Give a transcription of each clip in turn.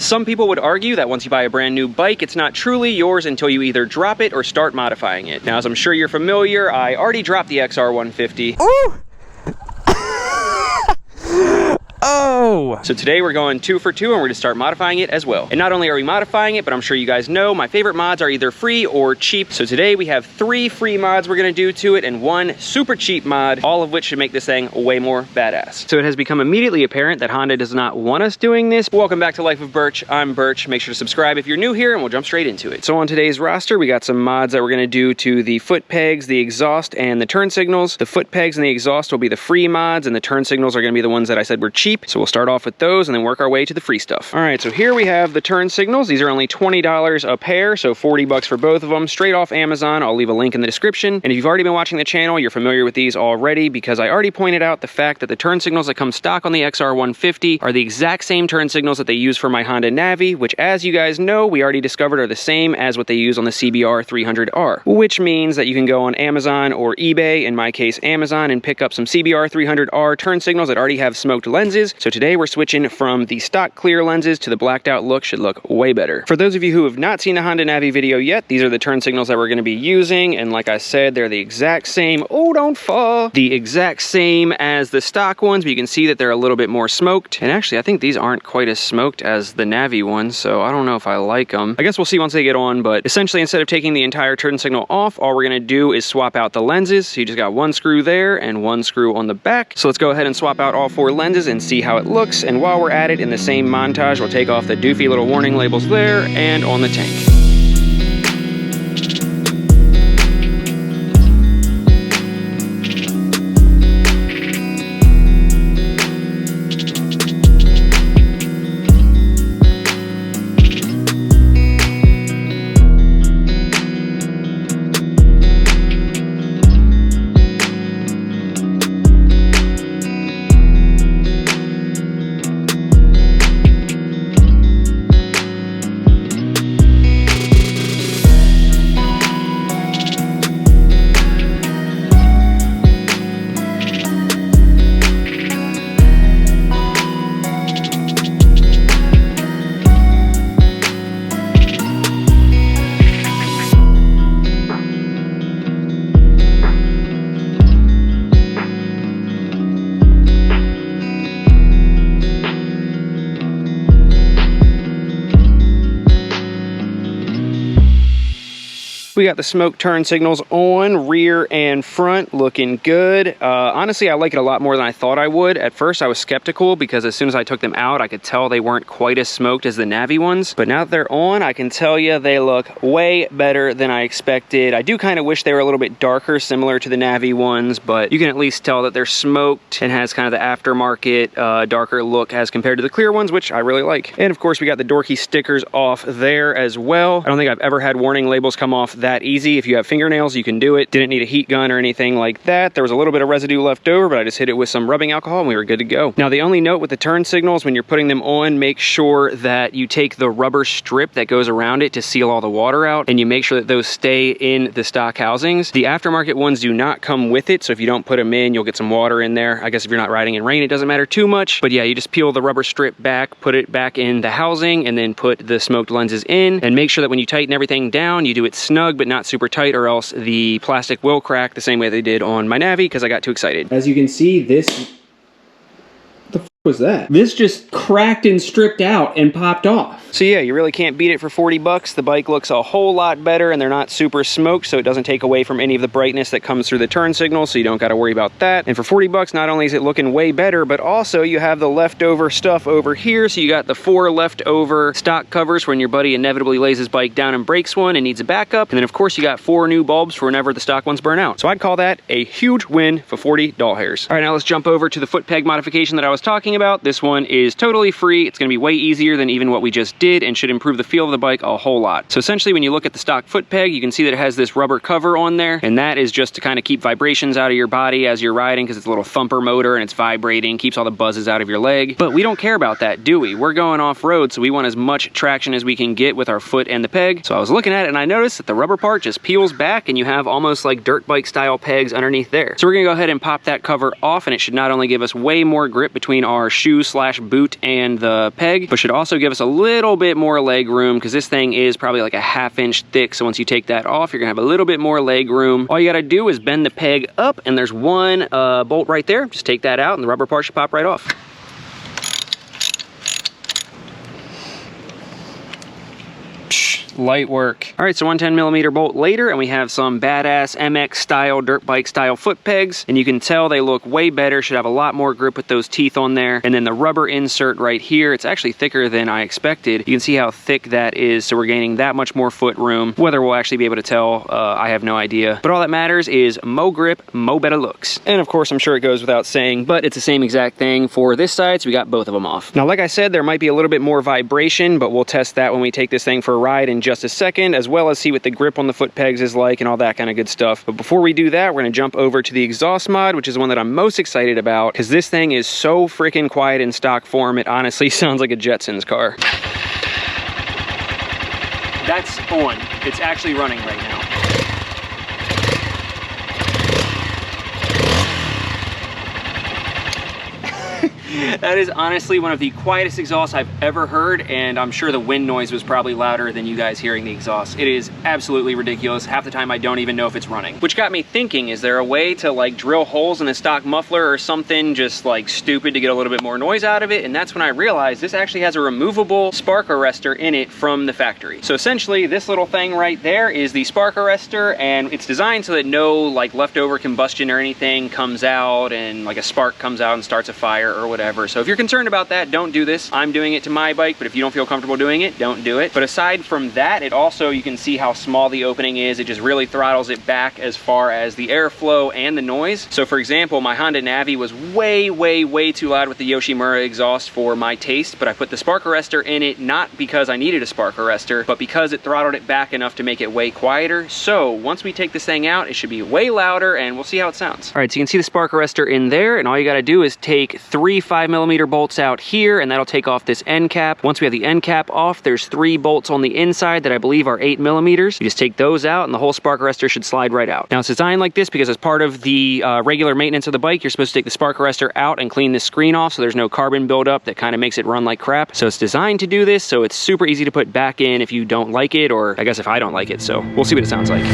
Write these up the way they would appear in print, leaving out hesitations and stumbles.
Some people would argue that once you buy a brand new bike, it's not truly yours until you either drop it or start modifying it. Now, as I'm sure you're familiar, I already dropped the XR150. Ooh! Oh! So today we're going 2 for 2 and we're going to start modifying it as well. And not only are we modifying it, but I'm sure you guys know my favorite mods are either free or cheap. So today we have 3 free mods we're going to do to it and 1 super cheap mod, all of which should make this thing way more badass. So it has become immediately apparent that Honda does not want us doing this. Welcome back to Life of Birch. I'm Birch. Make sure to subscribe if you're new here and we'll jump straight into it. So on today's roster, we got some mods that we're going to do to the foot pegs, the exhaust, and the turn signals. The foot pegs and the exhaust will be the free mods and the turn signals are going to be the ones that I said were cheap. So we'll start off with those and then work our way to the free stuff. All right, so here we have the turn signals. These are only $20 a pair, so 40 bucks for both of them, straight off Amazon. I'll leave a link in the description. And if you've already been watching the channel, you're familiar with these already because I already pointed out the fact that the turn signals that come stock on the XR150 are the exact same turn signals that they use for my Honda Navi, which, as you guys know, we already discovered are the same as what they use on the CBR300R, which means that you can go on Amazon or eBay, in my case Amazon, and pick up some CBR300R turn signals that already have smoked lenses. So today we're switching from the stock clear lenses to the blacked out look. Should look way better. For those of you who have not seen a Honda Navi video yet, these are the turn signals that we're going to be using, and like I said, they're the exact same, oh don't fall, the exact same as the stock ones, but you can see that they're a little bit more smoked. And actually I think these aren't quite as smoked as the Navi ones, so I don't know if I like them. I guess we'll see once they get on, but essentially instead of taking the entire turn signal off, all we're going to do is swap out the lenses. So you just got 1 screw there and 1 screw on the back. So let's go ahead and swap out all 4 lenses and see how it looks. And while we're at it, in the same montage, we'll take off the doofy little warning labels there and on the tank. We got the smoke turn signals on, rear and front, looking good. Honestly, I like it a lot more than I thought I would. At first, I was skeptical because as soon as I took them out, I could tell they weren't quite as smoked as the Navi ones. But now that they're on, I can tell you they look way better than I expected. I do kind of wish they were a little bit darker, similar to the Navi ones, but you can at least tell that they're smoked and has kind of the aftermarket darker look as compared to the clear ones, which I really like. And of course, we got the dorky stickers off there as well. I don't think I've ever had warning labels come off that easy. If you have fingernails, you can do it. Didn't need a heat gun or anything like that. There was a little bit of residue left over, but I just hit it with some rubbing alcohol and we were good to go. Now, the only note with the turn signals, when you're putting them on, make sure that you take the rubber strip that goes around it to seal all the water out, and you make sure that those stay in the stock housings. The aftermarket ones do not come with it, so if you don't put them in, you'll get some water in there. I guess if you're not riding in rain, it doesn't matter too much, but yeah, you just peel the rubber strip back, put it back in the housing, and then put the smoked lenses in, and make sure that when you tighten everything down, you do it snug but not super tight, or else the plastic will crack the same way they did on my Navi because I got too excited. As you can see, this was that? This just cracked and stripped out and popped off. So yeah, you really can't beat it for 40 bucks. The bike looks a whole lot better and they're not super smoked, so it doesn't take away from any of the brightness that comes through the turn signal, so you don't got to worry about that. And for 40 bucks, not only is it looking way better, but also you have the leftover stuff over here. So you got the 4 leftover stock covers when your buddy inevitably lays his bike down and breaks one and needs a backup. And then of course you got 4 new bulbs for whenever the stock ones burn out. So I'd call that a huge win for 40 doll hairs. All right, now let's jump over to the foot peg modification that I was talking about. This one is totally free. It's going to be way easier than even what we just did and should improve the feel of the bike a whole lot. So essentially, when you look at the stock foot peg, you can see that it has this rubber cover on there, and that is just to kind of keep vibrations out of your body as you're riding, because it's a little thumper motor and it's vibrating, keeps all the buzzes out of your leg. But we don't care about that, do we? We're going off-road, so we want as much traction as we can get with our foot and the peg. So I was looking at it and I noticed that the rubber part just peels back and you have almost like dirt bike style pegs underneath there. So we're gonna go ahead and pop that cover off, and it should not only give us way more grip between our shoe slash boot and the peg, but should also give us a little little bit more leg room because this thing is probably like a 1/2 inch thick. So once you take that off, you're gonna have a little bit more leg room. All you gotta do is bend the peg up, and there's one bolt right there. Just take that out and the rubber part should pop right off. Light work. All right, so 110mm bolt later, and we have some badass MX style, dirt bike style foot pegs, and you can tell they look way better, should have a lot more grip with those teeth on there. And then the rubber insert right here, it's actually thicker than I expected. You can see how thick that is, so we're gaining that much more foot room. Whether we'll actually be able to tell, I have no idea. But all that matters is mo grip, mo better looks. And of course, I'm sure it goes without saying, but it's the same exact thing for this side, so we got both of them off. Now, like I said, there might be a little bit more vibration, but we'll test that when we take this thing for a ride in just a second, as well as see what the grip on the foot pegs is like and all that kind of good stuff. But before we do that, we're going to jump over to the exhaust mod, which is the one that I'm most excited about, because this thing is so freaking quiet in stock form, it honestly sounds like a Jetsons car. That's on. It's actually running right now. That is honestly one of the quietest exhausts I've ever heard, and I'm sure the wind noise was probably louder than you guys hearing the exhaust. It is absolutely ridiculous. Half the time I don't even know if it's running. Which got me thinking, is there a way to like drill holes in the stock muffler or something just like stupid to get a little bit more noise out of it? And that's when I realized this actually has a removable spark arrestor in it from the factory. So essentially this little thing right there is the spark arrestor, and it's designed so that no like leftover combustion or anything comes out and like a spark comes out and starts a fire or whatever. So if you're concerned about that, don't do this. I'm doing it to my bike, but if you don't feel comfortable doing it, don't do it. But aside from that, it also, you can see how small the opening is. It just really throttles it back as far as the airflow and the noise. So for example, my Honda Navi was way too loud with the Yoshimura exhaust for my taste, but I put the spark arrestor in it, not because I needed a spark arrestor, but because it throttled it back enough to make it way quieter. So once we take this thing out, it should be way louder, and we'll see how it sounds. All right, so you can see the spark arrestor in there, and all you gotta do is take 3 5mm bolts out here, and that'll take off this end cap. Once we have the end cap off, there's 3 bolts on the inside that I believe are 8mm. You just take those out, and the whole spark arrestor should slide right out. Now, it's designed like this because as part of the regular maintenance of the bike, you're supposed to take the spark arrestor out and clean the screen off so there's no carbon buildup that kind of makes it run like crap. So it's designed to do this, so it's super easy to put back in if you don't like it, or I guess if I don't like it. So we'll see what it sounds like.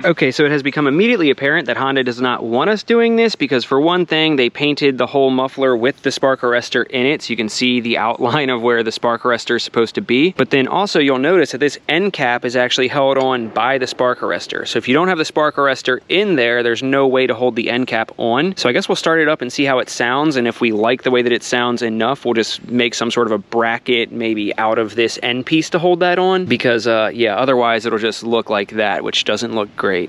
Okay, so it has become immediately apparent that Honda does not want us doing this because, for one thing, they painted the whole muffler with the spark arrestor in it, so you can see the outline of where the spark arrestor is supposed to be. But then also you'll notice that this end cap is actually held on by the spark arrestor. So if you don't have the spark arrestor in there, there's no way to hold the end cap on. So I guess we'll start it up and see how it sounds, and if we like the way that it sounds enough, we'll just make some sort of a bracket maybe out of this end piece to hold that on, because yeah, otherwise it'll just look like that, which doesn't look great.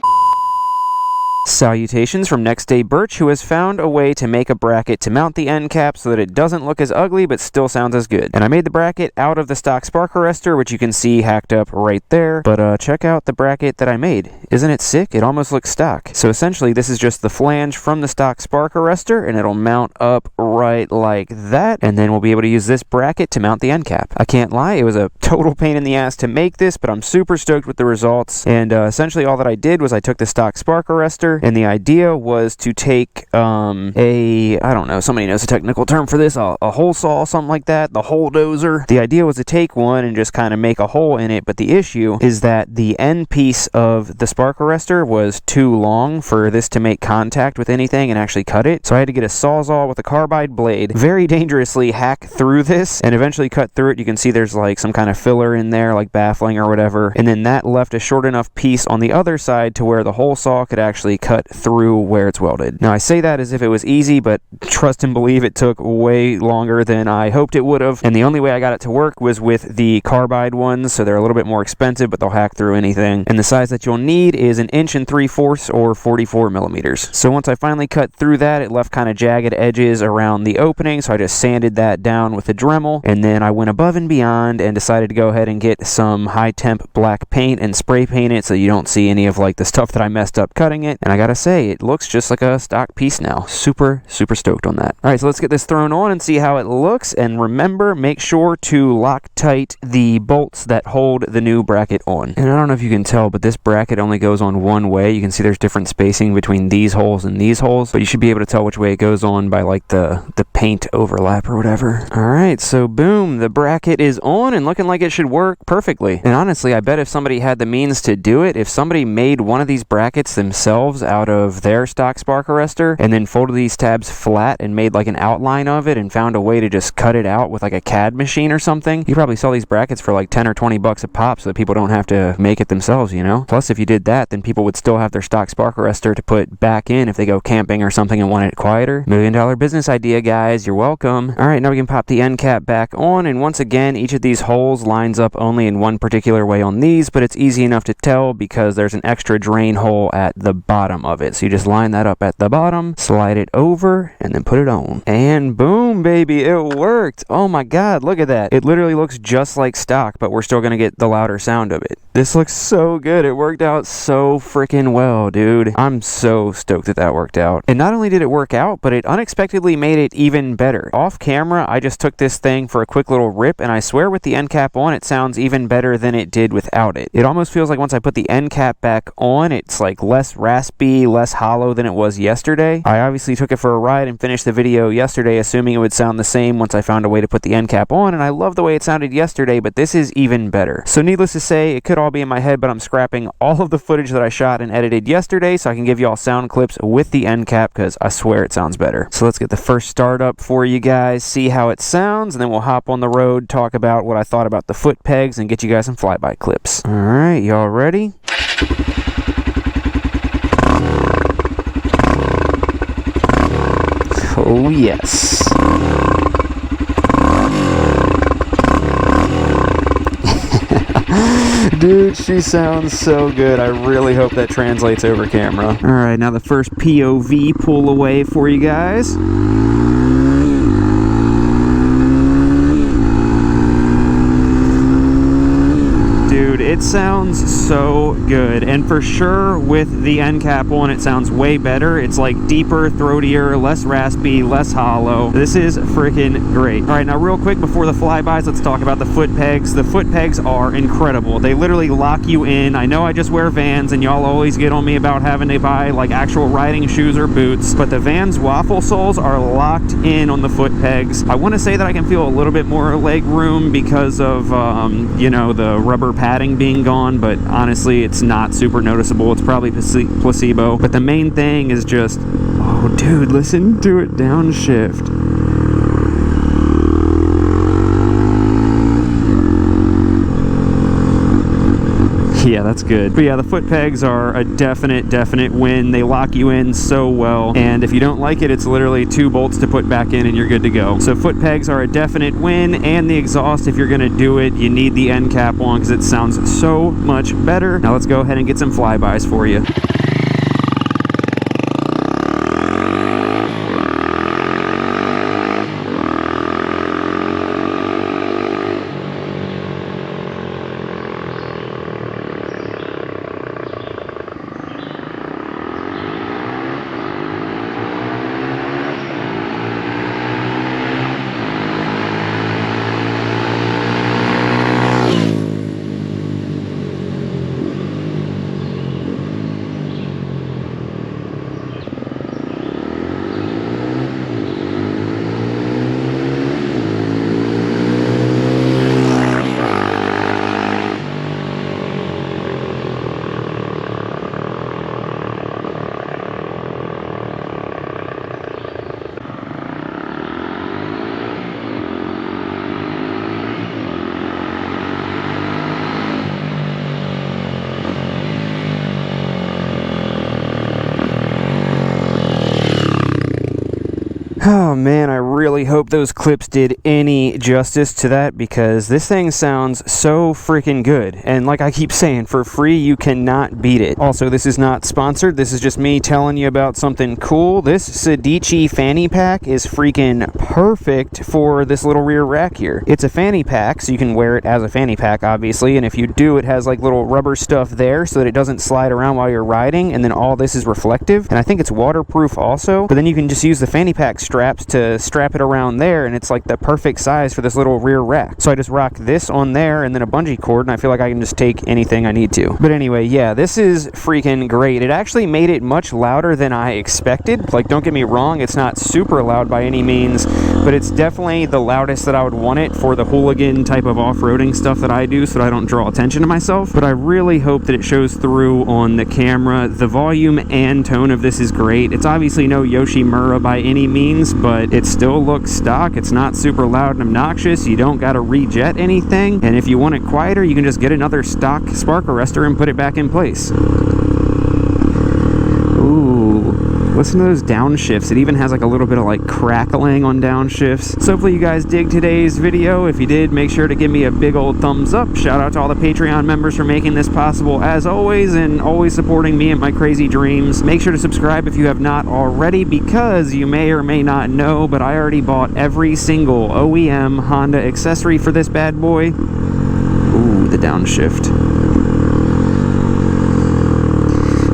Salutations from Next Day Birch, who has found a way to make a bracket to mount the end cap so that it doesn't look as ugly but still sounds as good. And I made the bracket out of the stock spark arrestor, which you can see hacked up right there. But check out the bracket that I made. Isn't it sick? It almost looks stock. So essentially this is just the flange from the stock spark arrestor, and it'll mount up right like that, and then we'll be able to use this bracket to mount the end cap. I can't lie, it was a total pain in the ass to make this, but I'm super stoked with the results. And essentially all that I did was I took the stock spark arrestor, and the idea was to take I don't know, somebody knows the technical term for this, a hole saw, something like that, the hole dozer. The idea was to take one and just kind of make a hole in it, but the issue is that the end piece of the spark arrestor was too long for this to make contact with anything and actually cut it. So I had to get a sawzall with a carbide blade, very dangerously hack through this, and eventually cut through it. You can see there's like some kind of filler in there, like baffling or whatever, and then that left a short enough piece on the other side to where the hole saw could actually cut through where it's welded. Now I say that as if it was easy, but trust and believe it took way longer than I hoped it would have, and the only way I got it to work was with the carbide ones, so they're a little bit more expensive, but they'll hack through anything. And the size that you'll need is 1 3/4 or 44 millimeters. So once I finally cut through that, it left kind of jagged edges around the opening, so I just sanded that down with a Dremel, and then I went above and beyond and decided to go ahead and get some high temp black paint and spray paint it so you don't see any of like the stuff that I messed up cutting it. And I gotta say, it looks just like a stock piece now. Super stoked on that. Alright, so let's get this thrown on and see how it looks. And remember, make sure to lock tight the bolts that hold the new bracket on. And I don't know if you can tell, but this bracket only goes on one way. You can see there's different spacing between these holes and these holes, but you should be able to tell which way it goes on by like the paint overlap or whatever. Alright, so boom, the bracket is on and looking like it should work perfectly. And honestly, I bet if somebody had the means to do it, if somebody made one of these brackets themselves out of their stock spark arrestor and then folded these tabs flat and made like an outline of it and found a way to just cut it out with like a CAD machine or something, you probably sell these brackets for like 10 or 20 bucks a pop so that people don't have to make it themselves, you know? Plus, if you did that, then people would still have their stock spark arrestor to put back in if they go camping or something and want it quieter. $1 million business idea, guys. You're welcome. All right, now we can pop the end cap back on, and once again, each of these holes lines up only in one particular way on these, but it's easy enough to tell because there's an extra drain hole at the bottom of it. So you just line that up at the bottom, slide it over, and then put it on. And boom, baby, it worked. Oh my God, look at that. It literally looks just like stock, but we're still gonna get the louder sound of it. This looks so good. It worked out so freaking well, dude. I'm so stoked that that worked out. And not only did it work out, but it unexpectedly made it even better. Off camera, I just took this thing for a quick little rip, and I swear with the end cap on, it sounds even better than it did without it. It almost feels like once I put the end cap back on, it's like less raspy, less hollow than it was yesterday. I obviously took it for a ride and finished the video yesterday assuming it would sound the same once I found a way to put the end cap on, and I love the way it sounded yesterday, but this is even better. So needless to say, it could all be in my head, but I'm scrapping all of the footage that I shot and edited yesterday so I can give you all sound clips with the end cap because I swear it sounds better. So let's get the first start up for you guys, see how it sounds, and then we'll hop on the road, talk about what I thought about the foot pegs, and get you guys some flyby clips. All right, y'all ready? Oh yes. Dude, she sounds so good. I really hope that translates over camera. Alright, now the first POV pull away for you guys. Dude, it sounds so good, and for sure with the end cap on it sounds way better. It's like deeper, throatier, less raspy, less hollow. This is freaking great. Alright, now real quick before the flybys, let's talk about the foot pegs. The foot pegs are incredible. They literally lock you in. I know I just wear Vans and y'all always get on me about having to buy like actual riding shoes or boots, but the Vans waffle soles are locked in on the foot pegs. I want to say that I can feel a little bit more leg room because of you know, the rubber padding being gone, but honestly it's not super noticeable. It's probably placebo, but the main thing is just, oh dude, listen to it downshift. Yeah, that's good. But yeah, the foot pegs are a definite win. They lock you in so well, and if you don't like it, it's literally 2 bolts to put back in and you're good to go. So foot pegs are a definite win, and the exhaust, if you're gonna do it, you need the end cap on because it sounds so much better. Now let's go ahead and get some flybys for you. Oh man, I really hope those clips did any justice to that, because this thing sounds so freaking good. And like I keep saying, for free, you cannot beat it. Also, this is not sponsored. This is just me telling you about something cool. This Sedici fanny pack is freaking perfect for this little rear rack here. It's a fanny pack, so you can wear it as a fanny pack, obviously. And if you do, it has like little rubber stuff there so that it doesn't slide around while you're riding. And then all this is reflective. And I think it's waterproof also. But then you can just use the fanny pack straps to strap it around there, and it's like the perfect size for this little rear rack. So I just rock this on there and then a bungee cord, and I feel like I can just take anything I need to. But anyway, yeah, this is freaking great. It actually made it much louder than I expected. Like, don't get me wrong, it's not super loud by any means, but it's definitely the loudest that I would want it for the hooligan type of off-roading stuff that I do, so that I don't draw attention to myself. But I really hope that it shows through on the camera. The volume and tone of this is great. It's obviously no Yoshimura by any means, but it still looks stock. It's not super loud and obnoxious. You don't gotta rejet anything, and if you want it quieter, you can just get another stock spark arrestor and put it back in place. Ooh, listen to those downshifts. It even has like a little bit of like crackling on downshifts. So hopefully you guys dig today's video. If you did, make sure to give me a big old thumbs up. Shout out to all the Patreon members for making this possible as always, and always supporting me and my crazy dreams. Make sure to subscribe if you have not already, because you may or may not know, but I already bought every single OEM Honda accessory for this bad boy. Ooh, the downshift.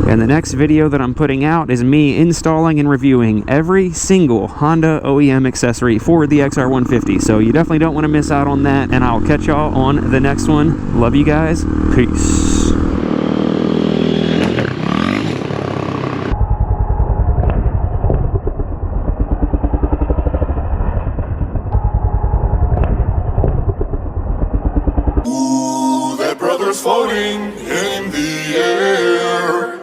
And the next video that I'm putting out is me installing and reviewing every single Honda OEM accessory for the XR150. So you definitely don't want to miss out on that, and I'll catch y'all on the next one. Love you guys. Peace. Ooh, that brother's floating in